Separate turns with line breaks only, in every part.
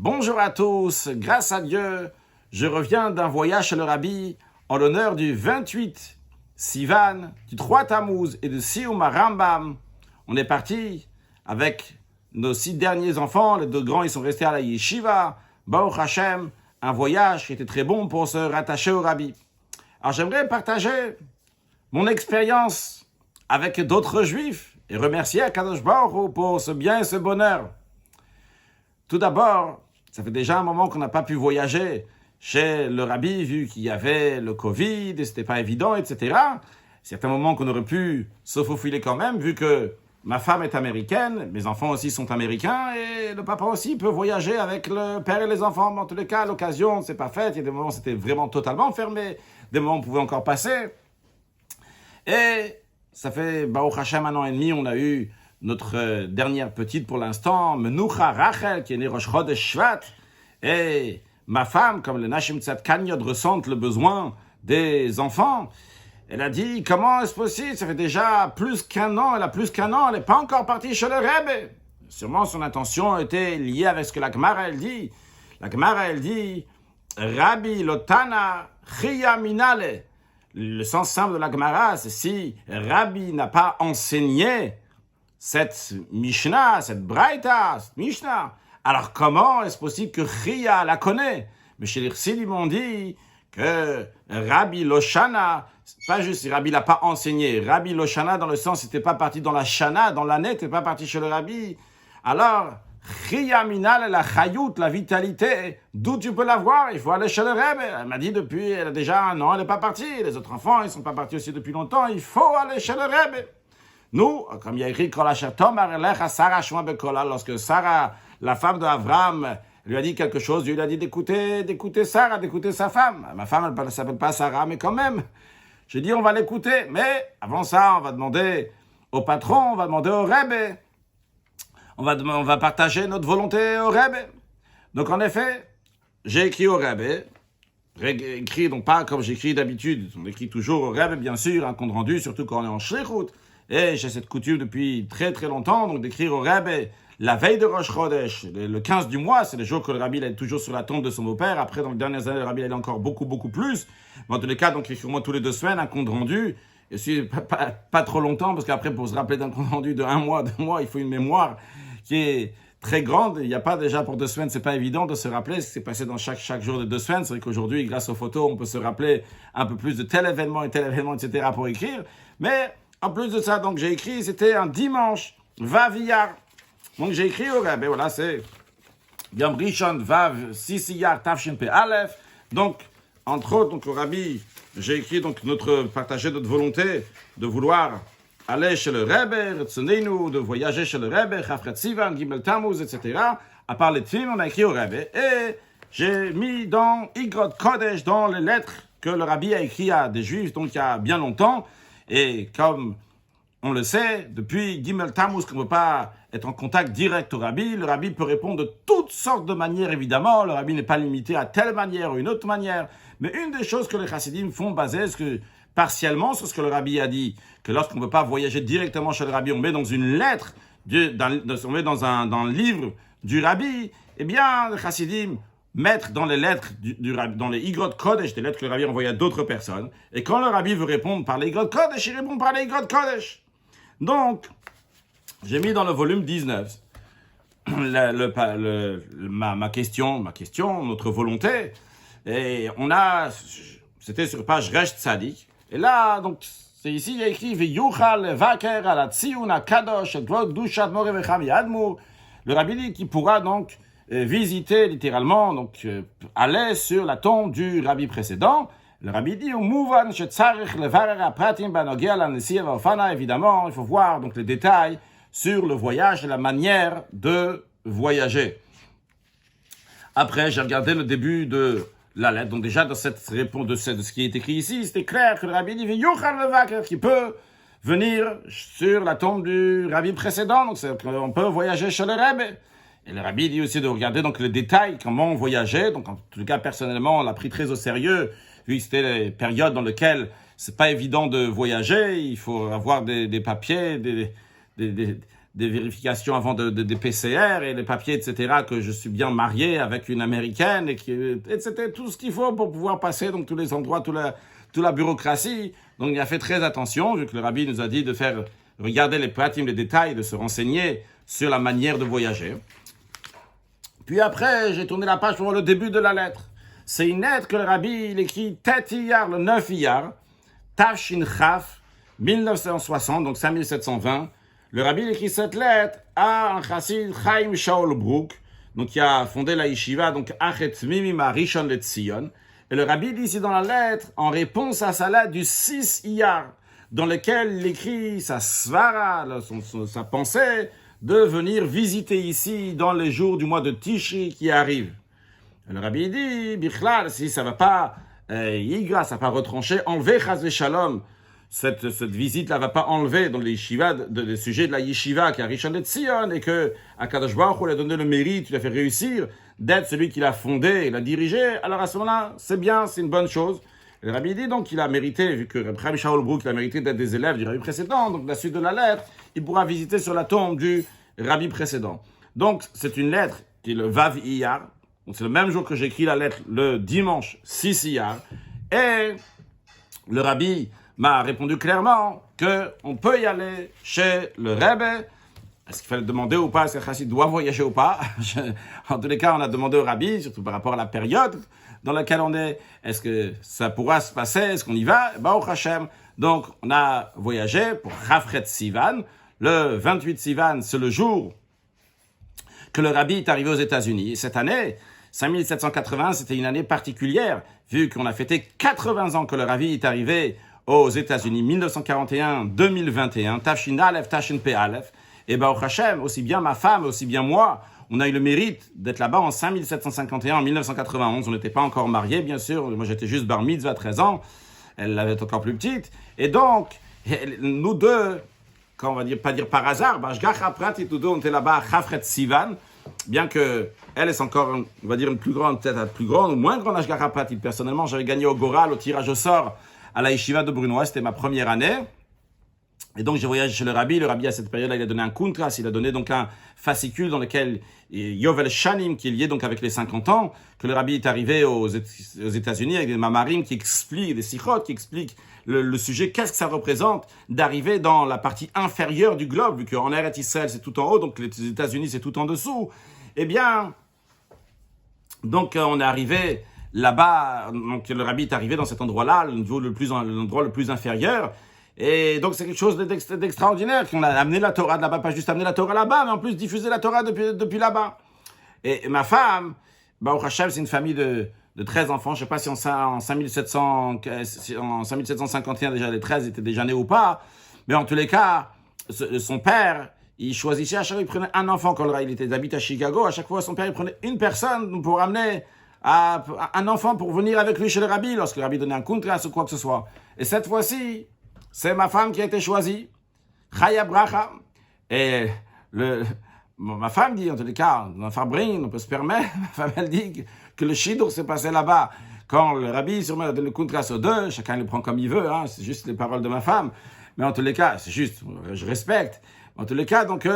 Bonjour à tous, grâce à Dieu, je reviens d'un voyage chez le Rabbi en l'honneur du 28 Sivan, du 3 Tammuz et de Siyum Rambam. On est parti avec nos 6 derniers enfants, les 2 grands ils sont restés à la Yeshiva, Baruch Hashem, un voyage qui était très bon pour se rattacher au Rabbi. Alors j'aimerais partager mon expérience avec d'autres juifs et remercier Akadosh Baruch Hu pour ce bien et ce bonheur. Tout d'abord, ça fait déjà un moment qu'on n'a pas pu voyager chez le Rabbi, vu qu'il y avait le Covid, et c'était pas évident, etc. Certains moments qu'on aurait pu se faufiler quand même, vu que ma femme est américaine, mes enfants aussi sont américains, et le papa aussi peut voyager avec le père et les enfants. Mais en tous les cas, l'occasion ne s'est pas faite. Il y a des moments où c'était vraiment totalement fermé, des moments où on pouvait encore passer. Et ça fait, Baruch Hashem, 1 an et demi, on a eu notre dernière petite pour l'instant, Menoucha Rachel, qui est née Rosh Chodesh Shvat. Et ma femme, comme le Nashim Tzad Kanyod, ressentent le besoin des enfants. Elle a dit, comment est-ce possible? Ça fait déjà plus qu'un an, elle n'est pas encore partie chez le Rebbe. Sûrement son intention était liée avec ce que la Gemara elle dit. La Gemara elle dit, Rabbi Lotana Chiya Minale. Le sens simple de la Gemara, c'est si Rabbi n'a pas enseigné cette Mishnah, cette Braïta, cette Mishnah, alors comment est-ce possible que Chiya la connaît? Mais chez les Chassidus, ils m'ont dit que Rabbi Loshana, c'est pas juste si Rabbi l'a pas enseigné, Rabbi Loshana dans le sens, il n'était pas parti dans la Shana, dans l'année, il n'était pas parti chez le Rabbi. Alors, Chiya Minal, la Chayout, la vitalité, d'où tu peux la voir? Il faut aller chez le Rebbe. Elle m'a dit depuis, elle a déjà 1 an, elle n'est pas partie. Les autres enfants, ils ne sont pas partis aussi depuis longtemps, il faut aller chez le Rebbe. Nous, comme il y a écrit, lorsque Sarah, la femme d'Abraham, lui a dit quelque chose, Dieu lui a dit d'écouter Sarah, d'écouter sa femme. Ma femme, elle ne s'appelle pas Sarah, mais quand même. J'ai dit, on va l'écouter. Mais avant ça, on va demander au patron, on va demander au Rebbe. On va partager notre volonté au Rebbe. Donc en effet, j'ai écrit au Rebbe. Écrit, donc pas comme j'écris d'habitude. On écrit toujours au Rebbe, bien sûr, un compte rendu, surtout quand on est en shlichut. Et j'ai cette coutume depuis très très longtemps, donc d'écrire au Rebbe la veille de Rosh Chodesh, le 15 du mois, c'est le jour que le Rabbi est toujours sur la tombe de son beau-père. Après, dans les dernières années, le Rabbi est encore beaucoup plus. Mais en tous les cas, donc écrire moi tous les 2 semaines un compte rendu. Et si pas trop longtemps, parce qu'après, pour se rappeler d'un compte rendu de 1 mois, 2 mois, il faut une mémoire qui est très grande. Il n'y a pas déjà pour 2 semaines, c'est pas évident de se rappeler ce qui s'est passé dans chaque jour de 2 semaines. C'est vrai qu'aujourd'hui, grâce aux photos, on peut se rappeler un peu plus de tel événement, etc. pour écrire. Mais en plus de ça, donc j'ai écrit, c'était un dimanche, Vav Iyar. Donc j'ai écrit au Rebbe, voilà, c'est Yom Rishon Vav 6 Iyar Tafshin Pe Aleph. Donc, entre autres, donc au Rabbi, j'ai écrit donc partager notre volonté de vouloir aller chez le Rebbe, Retzoneinu, de voyager chez le Rebbe, Chafret Sivan, Gimel Tammuz, etc. À part les Tfim, on a écrit au Rebbe. Et j'ai mis dans Igrod Kodesh, dans les lettres que le Rabbi a écrit à des Juifs, donc il y a bien longtemps. Et comme on le sait, depuis Gimel Tammuz, qu'on ne peut pas être en contact direct au Rabbi, le Rabbi peut répondre de toutes sortes de manières, évidemment. Le Rabbi n'est pas limité à telle manière ou une autre manière. Mais une des choses que les Chassidim font baser partiellement sur ce que le Rabbi a dit, que lorsqu'on ne peut pas voyager directement chez le Rabbi, on met dans une lettre, on met dans le livre du Rabbi, eh bien, les Chassidim mettre dans les lettres dans les Igrod Kodesh, des lettres que le Rabbi envoyait à d'autres personnes. Et quand le Rabbi veut répondre par les Igrod Kodesh, il répond par les Igrod Kodesh. Donc, j'ai mis dans le volume 19 ma question, notre volonté. Et c'était sur page Resh Tzadik. Et là, donc, c'est ici, il y a écrit V'yuchal vaker ala tziyun akadosh et kvod dushat more vechami admur. Le Rabbi dit qu'il pourra donc visiter littéralement, donc aller sur la tombe du Rabbi précédent. Le Rabbi dit Mouvan shetzarich levarer apratim banogea la nesiya v'ofana. Évidemment, il faut voir donc les détails sur le voyage et la manière de voyager. Après, j'ai regardé le début de la lettre. Donc déjà, dans cette réponse de ce qui est écrit ici, c'était clair que le Rabbi dit Yuchal levaker, qui peut venir sur la tombe du Rabbi précédent. Donc on peut voyager chez le Rebbe. Et le Rabbi dit aussi de regarder donc les détails, comment on voyageait. Donc en tout cas, personnellement, on l'a pris très au sérieux, vu que c'était les périodes dans lesquelles c'est pas évident de voyager. Il faut avoir des papiers, des vérifications avant des PCR et les papiers, etc., que je suis bien marié avec une Américaine, et c'était tout ce qu'il faut pour pouvoir passer donc tous les endroits, toute la bureaucratie. Donc il a fait très attention, vu que le rabbi nous a dit de faire regarder les pratim, les détails, de se renseigner sur la manière de voyager. Puis après, j'ai tourné la page pour voir le début de la lettre. C'est une lettre que le rabbi il écrit Tet Iyar, le 9 Iyar, Tafshin Chaf, 1960, donc 5720. Le rabbi il écrit cette lettre à un chassid Chaim Shaul Brook, donc qui a fondé la yeshiva, donc Achet Mimim à Rishon LeZion. Et le rabbi dit ici dans la lettre, en réponse à sa lettre du 6 Iyar, dans lequel il écrit sa svara, sa pensée, de venir visiter ici dans les jours du mois de Tishri qui arrivent. Le rabbi dit, Bichlal, si ça va pas, Yigra, ça va pas retrancher, enlever Chaz Shalom, cette visite-là va pas enlever dans les yeshivas, le sujet de la yeshiva qui a Rishon LeZion, et que Akadosh Baruch Hu lui a donné le mérite, il a fait réussir d'être celui qui l'a fondé et l'a dirigé, alors à ce moment-là, c'est bien, c'est une bonne chose. Le rabbi dit donc qu'il a mérité, vu que Rabbi Shaul Brook a mérité d'être des élèves du rabbi précédent, donc la suite de la lettre, il pourra visiter sur la tombe du rabbi précédent. Donc c'est une lettre qui est le Vav Iyar, donc c'est le même jour que j'écris la lettre, le dimanche 6 Iyar, et le rabbi m'a répondu clairement qu'on peut y aller chez le Rebbe. Est-ce qu'il fallait demander ou pas, est-ce que Chassid doit voyager ou pas? En tous les cas, on a demandé au rabbi, surtout par rapport à la période dans laquelle on est, est-ce que ça pourra se passer, est-ce qu'on y va? Baruch Hashem. Donc, on a voyagé pour Chafret Sivan. Le 28 Sivan, c'est le jour que le rabbi est arrivé aux États-Unis. Et cette année, 5780, c'était une année particulière, vu qu'on a fêté 80 ans que le rabbi est arrivé aux États-Unis, 1941-2021, Tafshin Aleph, Tafshin Pe Aleph. Et Baruch Hashem, aussi bien ma femme, aussi bien moi, on a eu le mérite d'être là-bas en 5751, en 1991. On n'était pas encore mariés, bien sûr. Moi, j'étais juste bar mitzvah, 13 ans. Elle l'avait encore plus petite. Et donc, nous deux, quand on va dire, pas dire par hasard, Bashgacha Pratit, tous deux, on était là-bas à Chafret Sivan. Bien que elle est encore, on va dire, une plus grande, peut-être une plus grande ou moins grande Ashgacha Pratit. Personnellement, j'avais gagné au Goral, au tirage au sort, à la yeshiva de Brunois. C'était ma première année. Et donc, j'ai voyagé chez le rabbi. Le rabbi, à cette période-là, il a donné un kuntras. Il a donné donc un fascicule dans lequel Yovel Shanim, qui est lié donc avec les 50 ans, que le rabbi est arrivé aux États-Unis avec des mamarim qui expliquent, des sikhot qui expliquent le sujet, qu'est-ce que ça représente d'arriver dans la partie inférieure du globe, vu qu'en Eretz Israël, c'est tout en haut, donc les États-Unis, c'est tout en dessous. Eh bien, donc, on est arrivé là-bas, donc le rabbi est arrivé dans cet endroit-là, l'endroit le plus inférieur. Et donc c'est quelque chose d'extraordinaire qu'on a amené la Torah de là-bas, pas juste amener la Torah là-bas, mais en plus diffuser la Torah depuis là-bas. Et ma femme, Baruch Hashem, c'est une famille de 13 enfants. Je ne sais pas si en 5751 déjà les 13 étaient déjà nés ou pas, mais en tous les cas, son père, il choisissait à chaque fois, il prenait un enfant quand il habite à Chicago. À chaque fois, son père il prenait une personne pour amener un enfant pour venir avec lui chez le rabbi lorsque le rabbi donnait un contrat ou quoi que ce soit. Et cette fois-ci, c'est ma femme qui a été choisie. Chaya Bracha. Et ma femme dit, en tous les cas, dans Fabrin, on peut se permettre, ma femme, elle dit que le shidur s'est passé là-bas. Quand le rabbi, sûrement, donne le contrat aux deux, chacun le prend comme il veut, hein, c'est juste les paroles de ma femme. Mais en tous les cas, c'est juste, je respecte. En tous les cas, donc,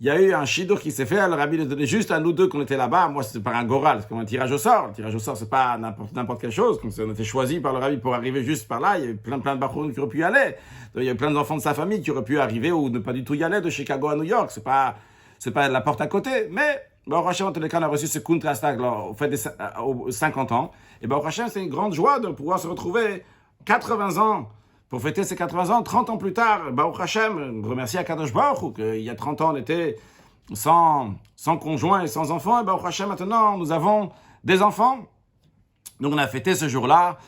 il y a eu un shidur qui s'est fait, le rabbi nous donnait juste à nous deux qu'on était là-bas. Moi, c'était par un goral, c'est comme un tirage au sort. Le tirage au sort, c'est pas n'importe quelle chose. Comme on était choisi par le rabbi pour arriver juste par là, il y avait plein de bachourim qui auraient pu y aller. Donc, il y avait plein d'enfants de sa famille qui auraient pu arriver ou ne pas du tout y aller de Chicago à New York. C'est pas la porte à côté. Mais, Baruch Hashem, en tous les cas, on a reçu ce contrat au fait des 50 ans. Et Baruch Hashem, c'est une grande joie de pouvoir se retrouver 80 ans. Pour fêter ces 80 ans, 30 ans plus tard, Baruch Hashem, remercie Akadosh Baruch Hu, qu'il y a 30 ans, on était sans conjoint et sans enfants, et Baruch Hashem, maintenant, nous avons des enfants. Donc, on a fêté ce jour-là.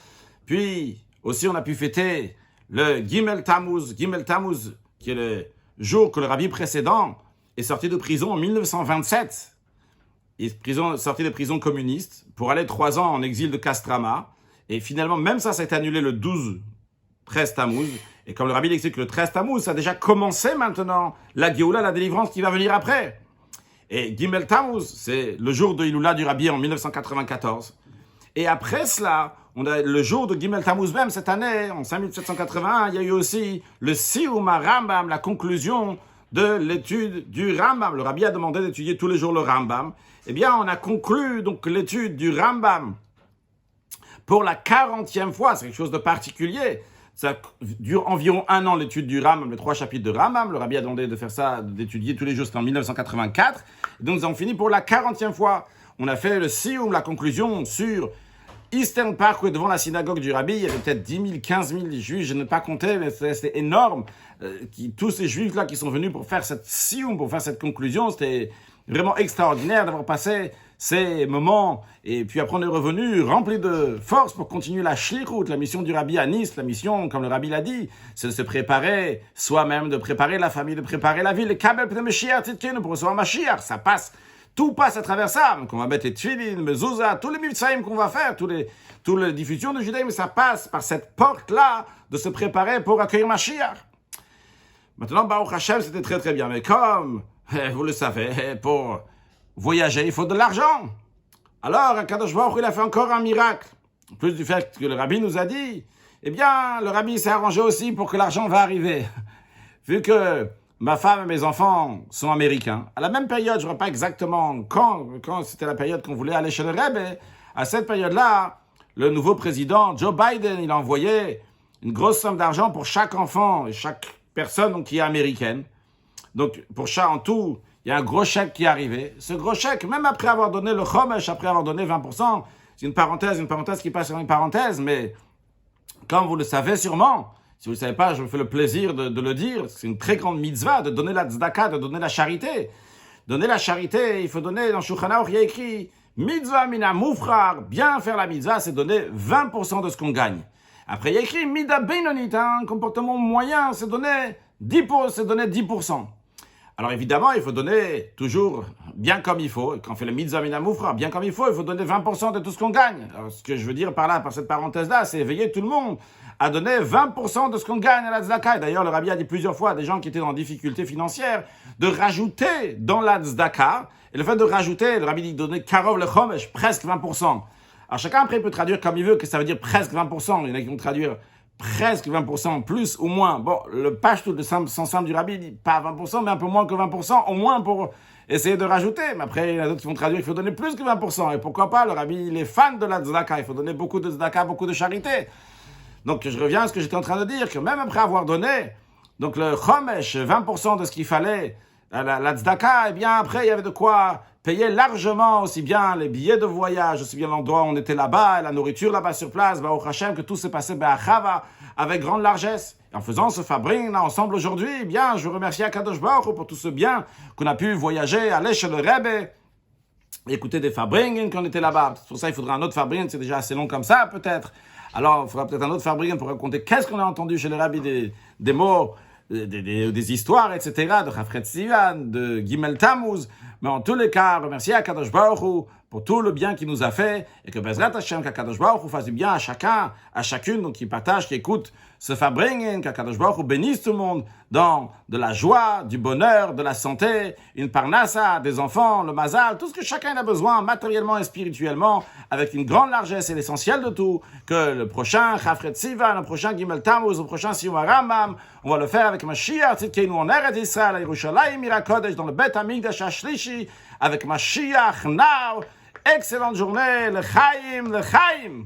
Puis, aussi, on a pu fêter le Gimel Tammuz, qui est le jour que le rabbi précédent est sorti de prison en 1927. Il est sorti de prison communiste pour aller 3 ans en exil de Castrama. Et finalement, même ça a été annulé le 13 Tammuz. Et comme le rabbi l'explique, le 13 Tammuz, ça a déjà commencé maintenant la Géoula, la délivrance qui va venir après. Et Gimel Tammuz, c'est le jour de Iloula du rabbi en 1994. Et après cela, on a le jour de Gimel Tammuz même cette année, en 5781, il y a eu aussi le Siuma Rambam, la conclusion de l'étude du Rambam. Le Rabbi a demandé d'étudier tous les jours le Rambam. Eh bien, on a conclu donc l'étude du Rambam pour la 40e fois. C'est quelque chose de particulier. Ça dure environ 1 an l'étude du Rambam, les 3 chapitres de Rambam. Le Rabbi a demandé de faire ça, d'étudier tous les jours, c'était en 1984. Et donc nous avons fini pour la 40e fois. On a fait le Sioum, la conclusion sur Eastern Park, devant la synagogue du Rabbi. Il y avait peut-être 10 000, 15 000 juifs, je n'ai pas compté, mais c'était énorme. Tous ces juifs-là qui sont venus pour faire cette Sioum, pour faire cette conclusion, c'était vraiment extraordinaire d'avoir passé ces moments. Et puis après, on est revenu rempli de force pour continuer la shlichut, la mission du Rabbi à Nice. La mission, comme le Rabbi l'a dit, c'est de se préparer soi-même, de préparer la famille, de préparer la ville. Le Kabel Pnei Mashiach Tzidkenu, pour recevoir Mashiach, ça passe. Tout passe à travers ça. Donc on va mettre les tefillin, les mezuzah, tous les mivtsaïm qu'on va faire, toutes les diffusions de judaïsme, ça passe par cette porte-là de se préparer pour accueillir Mashiach. Maintenant, Baruch Hashem, c'était très très bien. Mais comme vous le savez, pour voyager, il faut de l'argent. Alors, Akadosh Baruch Hu, il a fait encore un miracle. En plus du fait que le Rabbi nous a dit, eh bien, le Rabbi s'est arrangé aussi pour que l'argent va arriver. Vu que ma femme et mes enfants sont américains, à la même période, je ne sais pas exactement quand c'était la période qu'on voulait aller chez le Rebbe, à cette période-là, le nouveau président, Joe Biden, il a envoyé une grosse somme d'argent pour chaque enfant et chaque personne donc, qui est américaine. Donc, pour chaque en tout, il y a un gros chèque qui est arrivé. Ce gros chèque, même après avoir donné le chomesh, après avoir donné 20%, c'est une parenthèse qui passe sur une parenthèse, mais comme vous le savez sûrement, si vous ne le savez pas, je me fais le plaisir de le dire, c'est une très grande mitzvah de donner la tzedaka, de donner la charité. Donner la charité, il faut donner, dans Shulchan Aruch, il y a écrit, mitzvah mina mufrar, bien faire la mitzvah, c'est donner 20% de ce qu'on gagne. Après, il y a écrit, mida benonit, un comportement moyen, c'est donner 10%. Alors évidemment, il faut donner toujours bien comme il faut. Quand on fait le mitzvah mina mufrar, bien comme il faut donner 20% de tout ce qu'on gagne. Alors, ce que je veux dire par là, par cette parenthèse-là, c'est éveiller tout le monde à donner 20% de ce qu'on gagne à la tzedaka. D'ailleurs, le Rabbi a dit plusieurs fois à des gens qui étaient en difficulté financière de rajouter dans la tzedaka. Et le fait de rajouter, le Rabbi dit de donner karov le chomesh, presque 20%. Alors chacun après peut traduire comme il veut, que ça veut dire presque 20%. Il y en a qui vont traduire presque 20%, plus ou moins. Bon, le pashtout, le sens simple du Rabbi dit pas 20%, mais un peu moins que 20%, au moins pour essayer de rajouter. Mais après, il y en a d'autres qui vont traduire qu'il faut donner plus que 20%. Et pourquoi pas, le Rabbi, il est fan de la tzedaka. Il faut donner beaucoup de tzedaka, beaucoup de charité. Donc, je reviens à ce que j'étais en train de dire, que même après avoir donné, donc le chomesh, 20% de ce qu'il fallait, la tzedaka, eh bien, après, il y avait de quoi payer largement aussi bien les billets de voyage, aussi bien l'endroit où on était là-bas, la nourriture là-bas sur place, Baruch Hashem, que tout s'est passé Be'achava, avec grande largesse. Et en faisant ce fabrique là ensemble aujourd'hui, eh bien, je remercie Akadosh Baruch Hu pour tout ce bien qu'on a pu voyager, aller chez le Rebbe, écouter des fabriques quand on était là-bas. Pour ça, il faudra un autre fabrique, c'est déjà assez long comme ça, peut-être. Alors, il faudra peut-être un autre fabrique pour raconter qu'est-ce qu'on a entendu chez le Rabbi, des mots, des histoires, etc., de Chafret Sivan, de Gimel Tammuz. Mais en tous les cas, remercier Akadosh Baruch Hu pour tout le bien qu'il nous a fait, et que Bezrat Hashem, qu'Akadosh Baruch Hu fasse du bien à chacun, à chacune, donc qui partage, qui écoute ce Fabringen, qu'Akadosh Baruch Hu bénisse tout le monde dans de la joie, du bonheur, de la santé, une parnassa, des enfants, le mazal, tout ce que chacun a besoin, matériellement et spirituellement, avec une grande largesse et l'essentiel de tout, que le prochain Chafret Sivan, le prochain Gimel Tammuz, le prochain Siyum Rambam, on va le faire avec Mashiach, Tzidkenu en Eretz Israël, à Yerushalayim, Ira Kodesh, dans le Bet Hamikdash HaShlishi, avec Mashiach, now. Excellente journée, le Chaim, le Chaim.